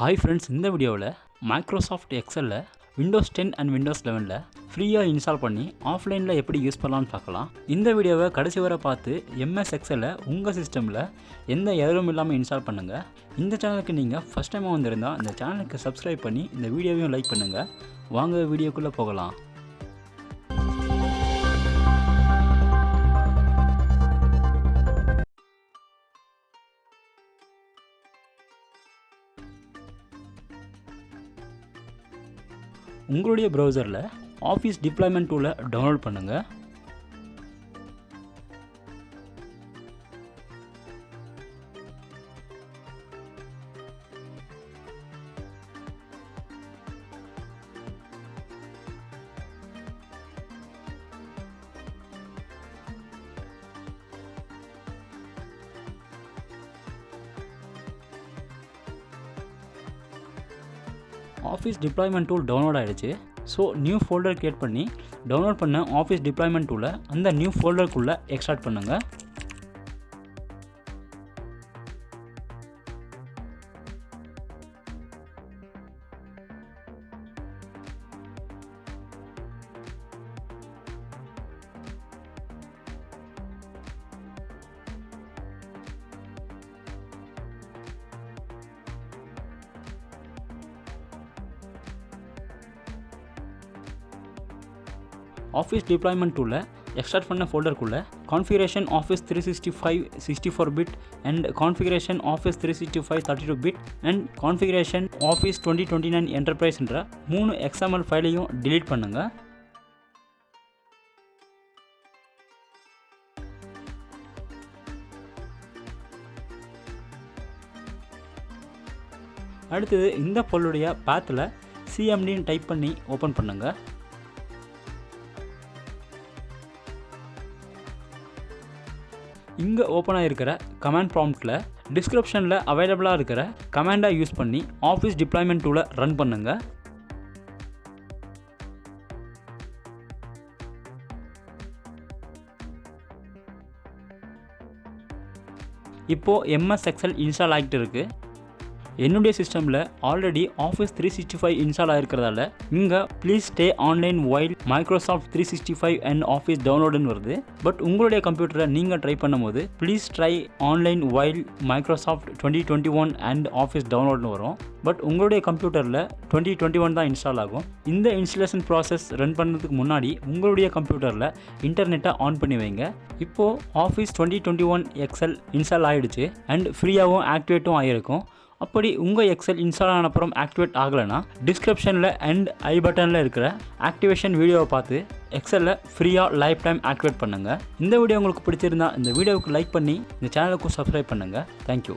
Hi friends, இந்த வீடியோவில் Microsoft எக்ஸலில் Windows 10 and Windows 11ல் ஃப்ரீயாக இன்ஸ்டால் பண்ணி ஆஃப்லைனில் எப்படி யூஸ் பண்ணலான்னு பார்க்கலாம். இந்த வீடியோவை கடைசி வரை பார்த்து MS எக்ஸலை உங்கள் சிஸ்டமில் எந்த எரரும் இல்லாமல் இன்ஸ்டால் பண்ணுங்கள். இந்த சேனலுக்கு நீங்கள் ஃபஸ்ட் டைமாக வந்திருந்தால் இந்த சேனலுக்கு சப்ஸ்கிரைப் பண்ணி இந்த வீடியோவையும் லைக் பண்ணுங்கள். வாங்க வீடியோக்குள்ளே போகலாம். உங்களுடைய ப்ரௌசரில் ஆஃபீஸ் டிப்ளாய்மெண்ட் டூலை டவுன்லோட் பண்ணுங்கள். ஆஃபீஸ் டிப்ளாய்மெண்ட் டூல் டவுன்லோட் ஆகிடுச்சு. ஸோ நியூ ஃபோல்டர் க்ரியேட் பண்ணி டவுன்லோட் பண்ண ஆஃபீஸ் டிப்ளாய்மெண்ட் டூலை அந்த நியூ ஃபோல்டருக்குள்ளே எக்ஸ்ட்ராக்ட் பண்ணுங்கள். ஆஃபீஸ் டிப்ளாய்மெண்ட் டூலில் எக்ஸ்ட்ராக்ட் பண்ண ஃபோல்டருக்குள்ளே configuration office 365 64 bit and configuration office 365 32 bit and configuration office 2029 என்டர்பிரைஸ்ன்ற 3 XML ஃபைலையும் டிலீட் பண்ணுங்கள். அடுத்தது இந்த ஃபோல்டருடைய பாத்தில் CMDன்னு டைப் பண்ணி ஓப்பன் பண்ணுங்கள். இங்கே ஓப்பன் ஆகிருக்கிற கமாண்ட் ப்ராம்ப்டில் டிஸ்கிரிப்ஷனில் அவைலபிளாக இருக்கிற கமாண்டை யூஸ் பண்ணி ஆஃபீஸ் டிப்ளாய்மெண்ட் டூலை ரன் பண்ணுங்கள். இப்போது MS எக்ஸல் இன்ஸ்டால் ஆகிட்டு இருக்குது. என்னுடைய சிஸ்டமில் ஆல்ரெடி ஆஃபீஸ் 365 இன்ஸ்டால் ஆகிருக்கிறதால இங்கே please stay online while Microsoft 365 and office டவுன்லோடுன்னு வருது. பட் உங்களுடைய கம்ப்யூட்டரை நீங்கள் ட்ரை பண்ணும்போது please try online while Microsoft 2021 and office டவுன்லோடுன்னு வரும். பட் உங்களுடைய கம்ப்யூட்டரில் 2021 தான் இன்ஸ்டால் ஆகும். இந்த இன்ஸ்டாலேஷன் ப்ராசஸ் ரன் பண்ணுறதுக்கு முன்னாடி உங்களுடைய கம்ப்யூட்டரில் இன்டர்நெட்டை ஆன் பண்ணி வைங்க. இப்போது ஆஃபீஸ் 2021 எக்ஸல் இன்ஸ்டால் ஆகிடுச்சு அண்ட் ஃப்ரீயாகவும் ஆக்டிவேட்டும் ஆகிருக்கும். அப்படி உங்கள் எக்ஸல் இன்ஸ்டால் ஆன அப்புறம் ஆக்டிவேட் ஆகலைன்னா டிஸ்கிரிப்ஷனில் அண்ட் ஐ பட்டனில் இருக்கிற ஆக்டிவேஷன் வீடியோவை பார்த்து எக்ஸலில் ஃப்ரீயாக லைஃப் டைம் ஆக்டிவேட் பண்ணுங்கள். இந்த வீடியோ உங்களுக்கு பிடிச்சிருந்தா இந்த வீடியோவுக்கு லைக் பண்ணி இந்த சேனலுக்கும் சப்ஸ்கிரைப் பண்ணுங்கள். தேங்க்யூ.